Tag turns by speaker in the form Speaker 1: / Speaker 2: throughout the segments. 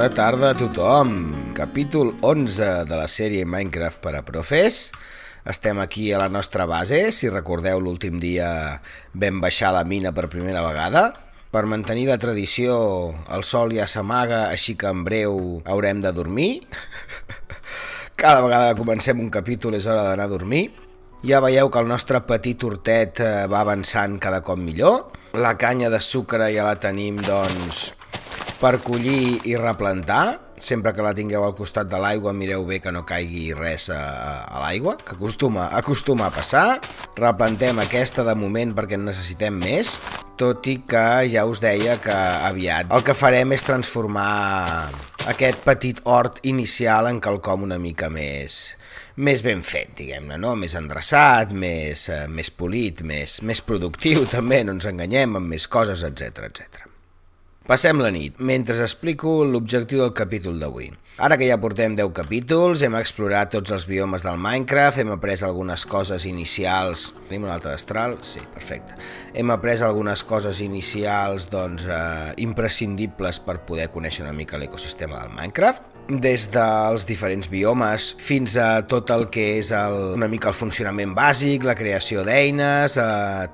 Speaker 1: Bona tarda a tothom. Capítol 11 de la sèrie Minecraft per a profes. Estem aquí a la nostra base. Si recordeu, l'últim dia vam baixar la mina per primera vegada. Per mantenir la tradició, el sol ja s'amaga, així que en breu haurem de dormir. Cada vegada que comencem un capítol és hora d'anar a dormir. Ja veieu que el nostre petit hortet va avançant cada cop millor. La canya de sucre ja la tenim, doncs, per collir i replantar. Sempre que la tingueu al costat de l'aigua, mireu bé que no caigui res a l'aigua, que acostuma a passar. Replantem aquesta de moment perquè en necessitem més, tot i que ja us deia que aviat el que farem és transformar aquest petit hort inicial en quelcom una mica més ben fet, diguem-ne, no? Més endreçat, més polit, més productiu també, no ens enganyem, amb més coses, etc. Passem la nit, mentre explico l'objectiu del capítol d'avui. Ara que ja portem 10 capítols, hem explorat tots els biomes del Minecraft, hem après algunes coses inicials... Tenim un altre destral? Sí, perfecte. Hem après algunes coses inicials, doncs, imprescindibles per poder conèixer una mica l'ecosistema del Minecraft, des dels diferents biomes fins a tot el que és una mica el funcionament bàsic, la creació d'eines,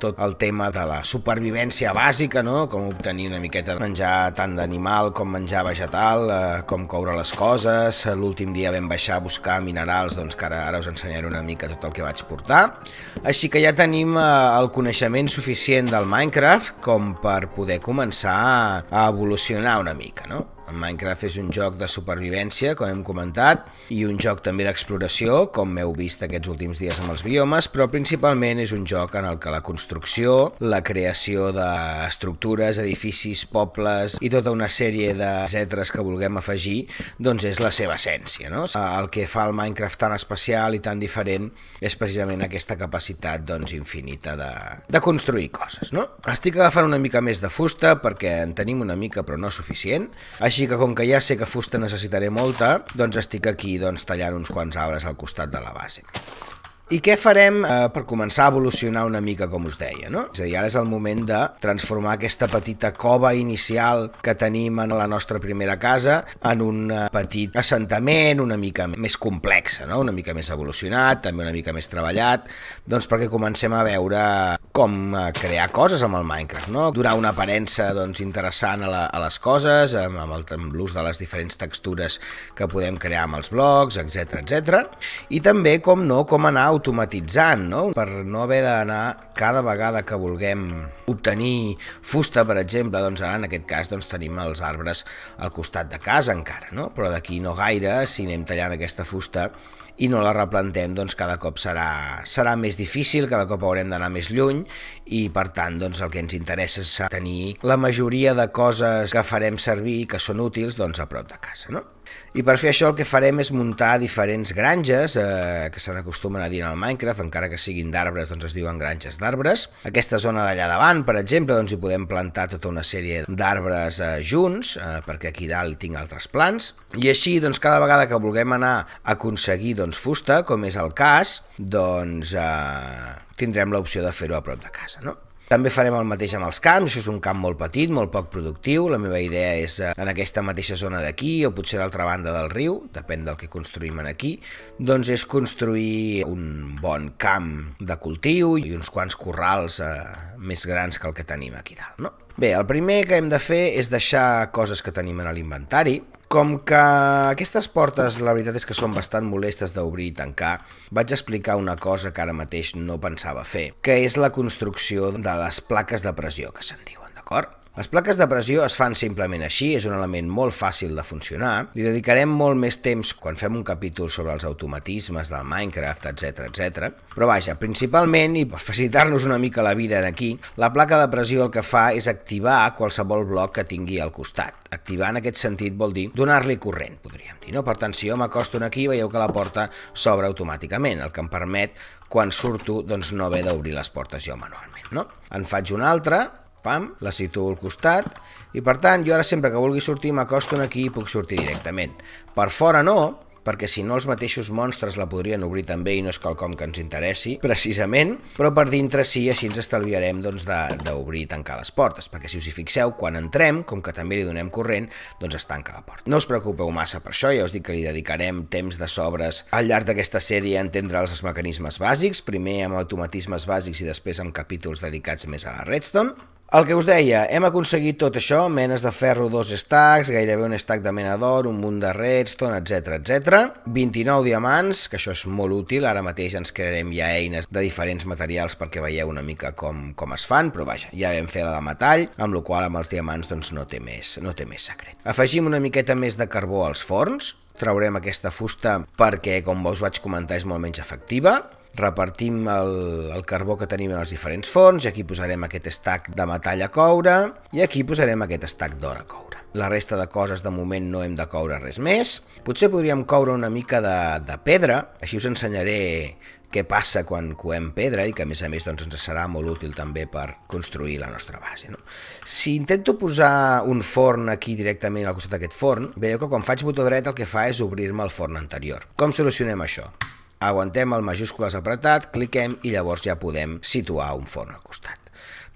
Speaker 1: tot el tema de la supervivència bàsica, no? Com obtenir una miqueta de menjar tant d'animal com menjar vegetal, com coure les coses. L'últim dia vam baixar a buscar minerals, doncs que ara us ensenyaré una mica tot el que vaig portar. Així que ja tenim el coneixement suficient del Minecraft com per poder començar a evolucionar una mica, no? El Minecraft és un joc de supervivència, com hem comentat, i un joc també d'exploració, com heu vist aquests últims dies amb els biomes, però principalment és un joc en el que la construcció, la creació d'estructures, edificis, pobles i tota una sèrie d'etres que vulguem afegir, doncs és la seva essència, no? El que fa el Minecraft tan especial i tan diferent és precisament aquesta capacitat, doncs, infinita de construir coses, no? Estic agafant una mica més de fusta perquè en tenim una mica però no suficient, així que com que ja sé que fusta necessitaré molta, doncs estic aquí tallant uns quants arbres al costat de la base. I què farem per començar a evolucionar una mica, com us deia, no? És a dir, ara és el moment de transformar aquesta petita cova inicial que tenim en la nostra primera casa en un petit assentament una mica més complex, no? Una mica més evolucionat, també una mica més treballat, doncs perquè comencem a veure com crear coses amb el Minecraft, no? Donar una aparença, doncs, interessant a les coses, amb l'ús de les diferents textures que podem crear amb els blocs, etc. I també, com anar automatitzant, no? Per no haver d'anar cada vegada que vulguem obtenir fusta, per exemple, doncs ara en aquest cas tenim els arbres al costat de casa encara, no? Però d'aquí no gaire, si anem tallant aquesta fusta i no la replantem, doncs cada cop serà més difícil, cada cop haurem d'anar més lluny i per tant doncs el que ens interessa és tenir la majoria de coses que farem servir que són útils doncs a prop de casa, no? I per fer això el que farem és muntar diferents granges que se n'acostumen a dir en el Minecraft, encara que siguin d'arbres, doncs es diuen granges d'arbres. Aquesta zona d'allà davant, per exemple, doncs hi podem plantar tota una sèrie d'arbres junts, perquè aquí dalt tinc altres plants, i així doncs cada vegada que vulguem anar a aconseguir fusta, com és el cas, doncs tindrem l'opció de fer-ho a prop de casa, no? També farem el mateix amb els camps, això és un camp molt petit, molt poc productiu, la meva idea és en aquesta mateixa zona d'aquí o potser a l'altra banda del riu, depèn del que construïm aquí, doncs és construir un bon camp de cultiu i uns quants corrals més grans que el que tenim aquí dalt, no? Bé, el primer que hem de fer és deixar coses que tenim en l'inventari. Com que aquestes portes la veritat és que són bastant molestes d'obrir i tancar, vaig explicar una cosa que ara mateix no pensava fer, que és la construcció de les plaques de pressió que se'n diuen, d'acord? Les plaques de pressió es fan simplement així, és un element molt fàcil de funcionar. Li dedicarem molt més temps quan fem un capítol sobre els automatismes del Minecraft, etc. Però vaja, principalment, i per facilitar-nos una mica la vida aquí, la placa de pressió el que fa és activar qualsevol bloc que tingui al costat. Activar en aquest sentit vol dir donar-li corrent, podríem dir, no? Per tant, si jo m'acosto aquí, veieu que la porta s'obre automàticament, el que em permet, quan surto, doncs no haver d'obrir les portes jo manualment, no? En faig una altra, pam, la situo al costat i per tant jo ara sempre que vulgui sortir m'acosto aquí i puc sortir directament. Per fora no, perquè si no els mateixos monstres la podrien obrir també i no és quelcom que ens interessi, precisament, però per dintre sí, així ens estalviarem d'obrir i tancar les portes, perquè si us hi fixeu, quan entrem, com que també li donem corrent, doncs es tanca la porta. No us preocupeu massa per això, ja us dic que li dedicarem temps de sobres al llarg d'aquesta sèrie a entendre els mecanismes bàsics, primer amb automatismes bàsics i després amb capítols dedicats més a la Redstone. El que us deia, hem aconseguit tot això, menes de ferro 2 stacks, gairebé un stack de mena d'or, un munt de redstone, etc. 29 diamants, que això és molt útil, ara mateix ens crearem ja eines de diferents materials perquè veieu una mica com es fan, però vaja, ja vam fer la de metall, amb la qual amb els diamants doncs, no té més secret. Afegim una miqueta més de carbó als forns, traurem aquesta fusta perquè, com us vaig comentar, és molt menys efectiva. Repartim el carbó que tenim en els diferents forns i aquí posarem aquest stack de metall a coure i aquí posarem aquest stack d'or a coure. La resta de coses de moment no hem de coure res més. Potser podríem coure una mica de pedra, així us ensenyaré què passa quan coem pedra i que a més doncs, ens serà molt útil també per construir la nostra base. No? Si intento posar un forn aquí directament al costat d'aquest forn, veieu que quan faig botó dret el que fa és obrir-me el forn anterior. Com solucionem això? Aguantem el majúscules apretat, cliquem i llavors ja podem situar un forn al costat.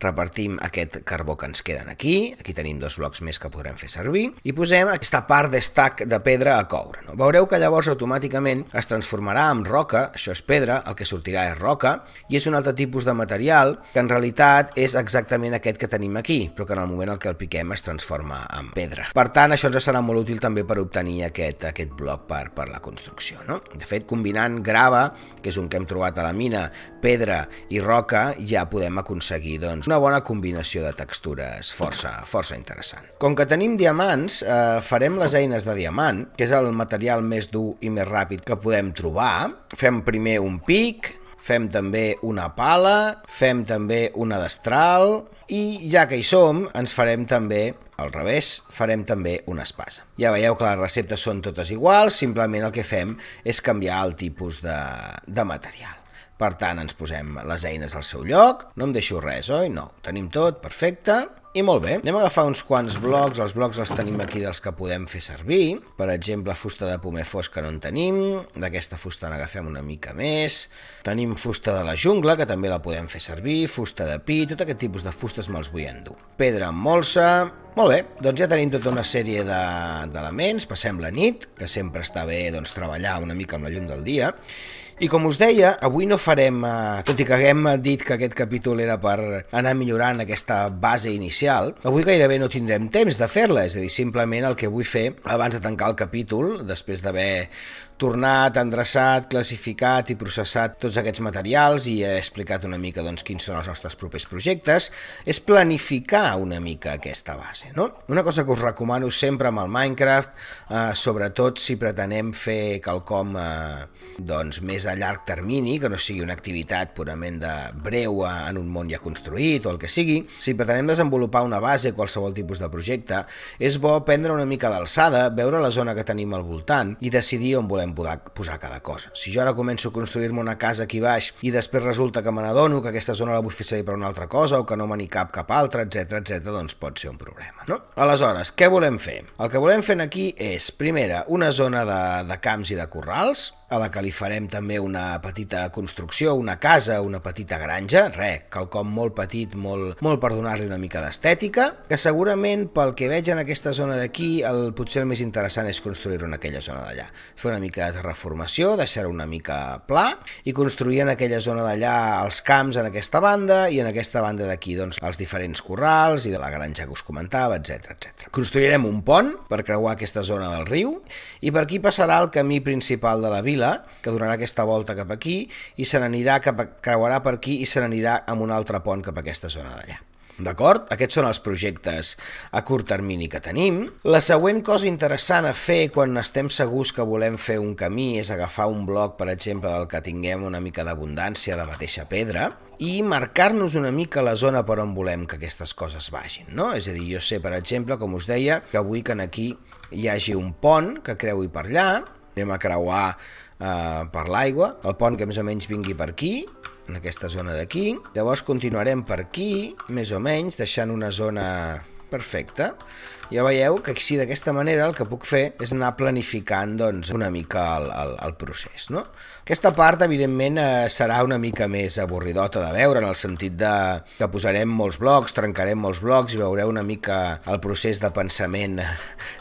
Speaker 1: Repartim aquest carbó que ens queden aquí tenim 2 blocs més que podrem fer servir, i posem aquesta part de stack de pedra a coure. No? Veureu que llavors automàticament es transformarà en roca, això és pedra, el que sortirà és roca, i és un altre tipus de material que en realitat és exactament aquest que tenim aquí, però que en el moment en què el piquem es transforma en pedra. Per tant, això ens serà molt útil també per obtenir aquest bloc per la construcció. No? De fet, combinant grava, que és un que hem trobat a la mina, pedra i roca, ja podem aconseguir doncs, una bona combinació de textures força interessant. Com que tenim diamants, farem les eines de diamant, que és el material més dur i més ràpid que podem trobar. Fem primer un pic, fem també una pala, fem també una destral i ja que hi som, ens farem també al revés, farem també una espasa. Ja veieu que les receptes són totes iguals, simplement el que fem és canviar el tipus de material. Per tant, ens posem les eines al seu lloc, no em deixo res, oi? No, ho tenim tot, perfecte, i molt bé. Anem a agafar uns quants blocs, els blocs els tenim aquí dels que podem fer servir, per exemple, fusta de pomer fosc que no en tenim, d'aquesta fusta n'agafem una mica més, tenim fusta de la jungla, que també la podem fer servir, fusta de pi, tot aquest tipus de fustes me'ls vull endur. Pedra amb molsa. Molt bé, doncs ja tenim tota una sèrie d'elements, passem la nit, que sempre està bé doncs, treballar una mica amb la llum del dia. I com us deia, avui no farem, tot i que haguem dit que aquest capítol era per anar millorant aquesta base inicial, avui gairebé no tindrem temps de fer-la, és a dir, simplement el que vull fer abans de tancar el capítol, després d'haver tornat, endreçat, classificat i processat tots aquests materials i he explicat una mica doncs, quins són els nostres propers projectes, és planificar una mica aquesta base. No? Una cosa que us recomano sempre amb el Minecraft, sobretot si pretenem fer quelcom doncs, més a llarg termini, que no sigui una activitat purament de breu en un món ja construït o el que sigui, si pretenem desenvolupar una base, qualsevol tipus de projecte, és bo prendre una mica d'alçada, veure la zona que tenim al voltant i decidir on volem posar cada cosa. Si jo ara començo a construir-me una casa aquí baix i després resulta que me n'adono que aquesta zona la vull fer servir per una altra cosa o que no me n'hi cap altra, etc, doncs pot ser un problema, no? Aleshores, què volem fer? El que volem fer aquí és, primera, una zona de camps i de corrals, a la que li farem també una petita construcció, una casa, una petita granja, quelcom molt petit, molt per donar-li una mica d'estètica, que segurament pel que veig en aquesta zona d'aquí, potser el més interessant és construir-ho en aquella zona d'allà. Fer una mica de reformació, deixar-ho una mica pla i construir en aquella zona d'allà els camps en aquesta banda i en aquesta banda d'aquí doncs, els diferents corrals i de la granja que us comentava, etc. Construirem un pont per creuar aquesta zona del riu i per aquí passarà el camí principal de la vila, que donarà aquesta volta cap aquí i se n'anirà creuarà per aquí i se n'anirà amb un altre pont cap a aquesta zona d'allà. D'acord? Aquests són els projectes a curt termini que tenim. La següent cosa interessant a fer quan estem segurs que volem fer un camí és agafar un bloc, per exemple, del que tinguem una mica d'abundància, la mateixa pedra, i marcar-nos una mica la zona per on volem que aquestes coses vagin, no? És a dir, jo sé, per exemple, com us deia, que vull que aquí hi hagi un pont que creui per allà, anem a creuar per l'aigua, el pont que més o menys vingui per aquí, en aquesta zona d'aquí, llavors continuarem per aquí, més o menys, deixant una zona perfecte. Ja veieu que així d'aquesta manera el que puc fer és anar planificant doncs, una mica el procés, no? Aquesta part, evidentment, serà una mica més avorridota de veure, en el sentit que posarem molts blocs, trencarem molts blocs i veureu una mica el procés de pensament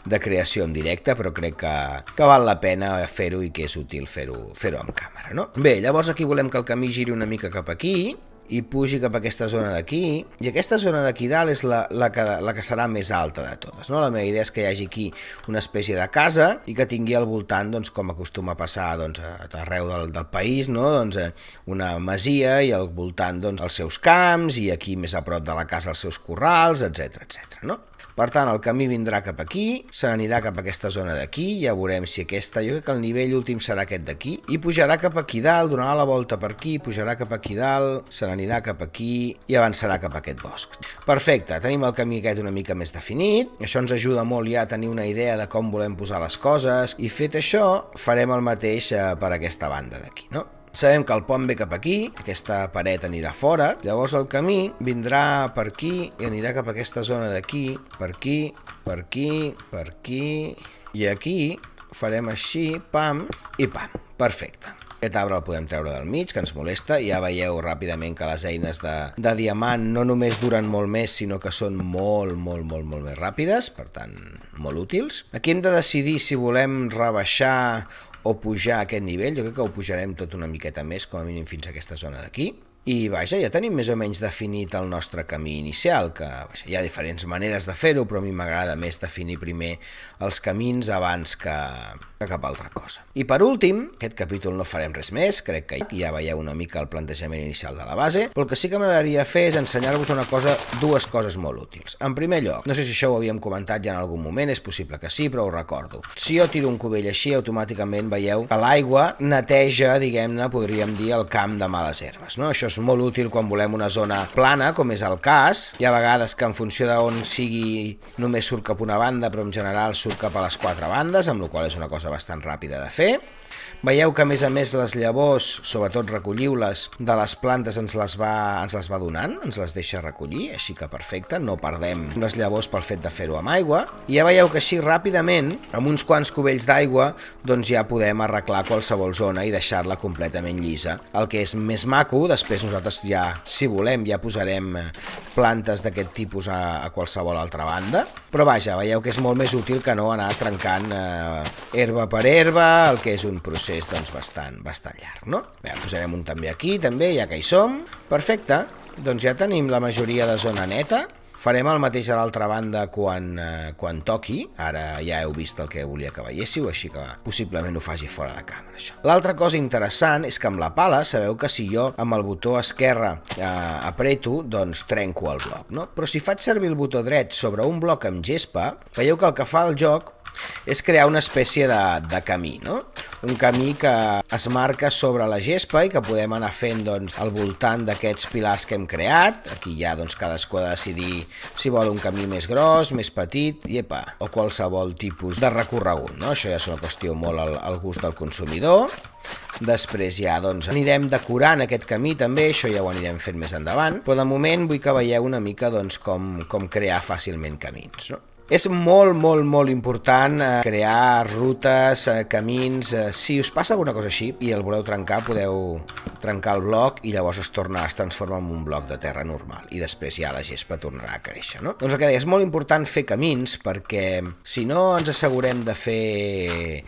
Speaker 1: de creació en directe, però crec que val la pena fer-ho i que és útil fer-ho amb càmera, no? Bé, llavors aquí volem que el camí giri una mica cap aquí, i pugi cap a aquesta zona d'aquí, i aquesta zona d'aquí dalt és la que serà més alta de totes, no? La meva idea és que hi hagi aquí una espècie de casa i que tingui al voltant, doncs, com acostuma a passar doncs, arreu del país, no? Doncs, una masia i al voltant doncs, els seus camps i aquí més a prop de la casa els seus corrals, etc etc. No? Per tant, el camí vindrà cap aquí, se n'anirà cap a aquesta zona d'aquí, ja veurem si aquesta, jo crec que el nivell últim serà aquest d'aquí, i pujarà cap aquí dalt, donarà la volta per aquí, pujarà cap aquí dalt, se n'anirà cap aquí i avançarà cap a aquest bosc. Perfecte, tenim el camí aquest una mica més definit, això ens ajuda molt ja a tenir una idea de com volem posar les coses, i fet això, farem el mateix per aquesta banda d'aquí, no? Sabem que el pont ve cap aquí, aquesta paret anirà fora, llavors el camí vindrà per aquí i anirà cap a aquesta zona d'aquí, per aquí, per aquí, per aquí, i aquí farem així, pam i pam. Perfecte. Aquest arbre el podem treure del mig, que ens molesta, i ja veieu ràpidament que les eines de diamant no només duren molt més, sinó que són molt més ràpides, per tant, molt útils. Aquí hem de decidir si volem rebaixar o pujar a aquest nivell, jo crec que ho pujarem tot una miqueta més, com a mínim fins a aquesta zona d'aquí. I vaja, ja tenim més o menys definit el nostre camí inicial, que vaja, hi ha diferents maneres de fer-ho, però a mi m'agrada més definir primer els camins abans que cap altra cosa. I per últim, aquest capítol no farem res més, crec que ja veieu una mica el plantejament inicial de la base, però el que sí que m'agradaria fer és ensenyar-vos dues coses molt útils. En primer lloc, no sé si això ho havíem comentat ja en algun moment, és possible que sí, però ho recordo. Si jo tiro un cubell així, automàticament veieu que l'aigua neteja, diguem-ne, podríem dir, el camp de males herbes, no? Això és molt útil quan volem una zona plana, com és el cas. Hi ha vegades que en funció d'on sigui només surt cap una banda, però en general surt cap a les quatre bandes, amb la qual és una cosa bastant ràpida de fer. Veieu que a més les llavors, sobretot recolliu-les de les plantes, ens les va donant, ens les deixa recollir, així que perfecte, no perdem les llavors pel fet de fer-ho amb aigua. I ja veieu que així ràpidament, amb uns quants cubells d'aigua, doncs ja podem arreglar qualsevol zona i deixar-la completament llisa. El que és més maco, després nosaltres ja, si volem, ja posarem plantes d'aquest tipus a qualsevol altra banda, però vaja, veieu que és molt més útil que no anar trencant herba per herba, el que és un procés doncs bastant llarg, no? Bé, posarem un també aquí, també, ja que hi som. Perfecte, doncs ja tenim la majoria de zona neta. Farem el mateix a l'altra banda quan toqui. Ara ja heu vist el que volia que veiéssiu, així que possiblement ho faci fora de càmera, això. L'altra cosa interessant és que amb la pala sabeu que si jo amb el botó esquerre apreto, doncs trenco el bloc, no? Però si faig servir el botó dret sobre un bloc amb gespa, veieu que el que fa el joc és crear una espècie de camí, no? Un camí que es marca sobre la gespa i que podem anar fent doncs, al voltant d'aquests pilars que hem creat. Aquí ja doncs, cadascú ha de decidir si vol un camí més gros, més petit, o qualsevol tipus de recorregut, no? Això ja és una qüestió molt al gust del consumidor. Després ja doncs, anirem decorant aquest camí també, això ja ho anirem fent més endavant, però de moment vull que veieu una mica doncs, com crear fàcilment camins, no? És molt important crear rutes, camins. Si us passa alguna cosa així i el voleu trencar, podeu trencar el bloc i llavors es transforma en un bloc de terra normal i després ja la gespa tornarà a créixer, no? Doncs el que deia, és molt important fer camins perquè si no ens assegurem de fer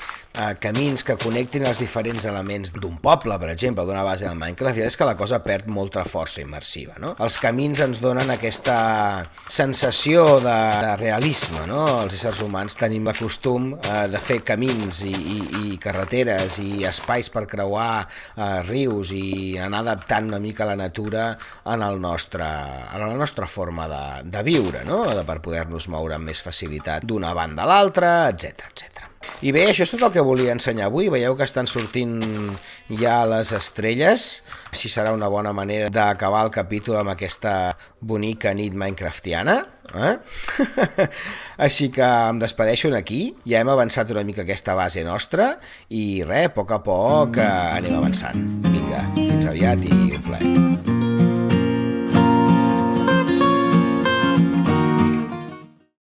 Speaker 1: camins que connectin els diferents elements d'un poble, per exemple, d'una base del Minecraft, la veritat és que la cosa perd molta força immersiva, no? Els camins ens donen aquesta sensació de realisme, no? Els éssers humans tenim el costum de fer camins i carreteres i espais per creuar rius i anar adaptant una mica la natura a la nostra forma de viure, no? Per poder-nos moure amb més facilitat d'una banda a l'altra, etc. I bé, això és tot el que volia ensenyar avui. Veieu que estan sortint ja les estrelles. Així serà una bona manera d'acabar el capítol amb aquesta bonica nit minecraftiana. Així que em despedeixo aquí. Ja hem avançat una mica aquesta base nostra i res, a poc anem avançant. Vinga, fins aviat i un plaer.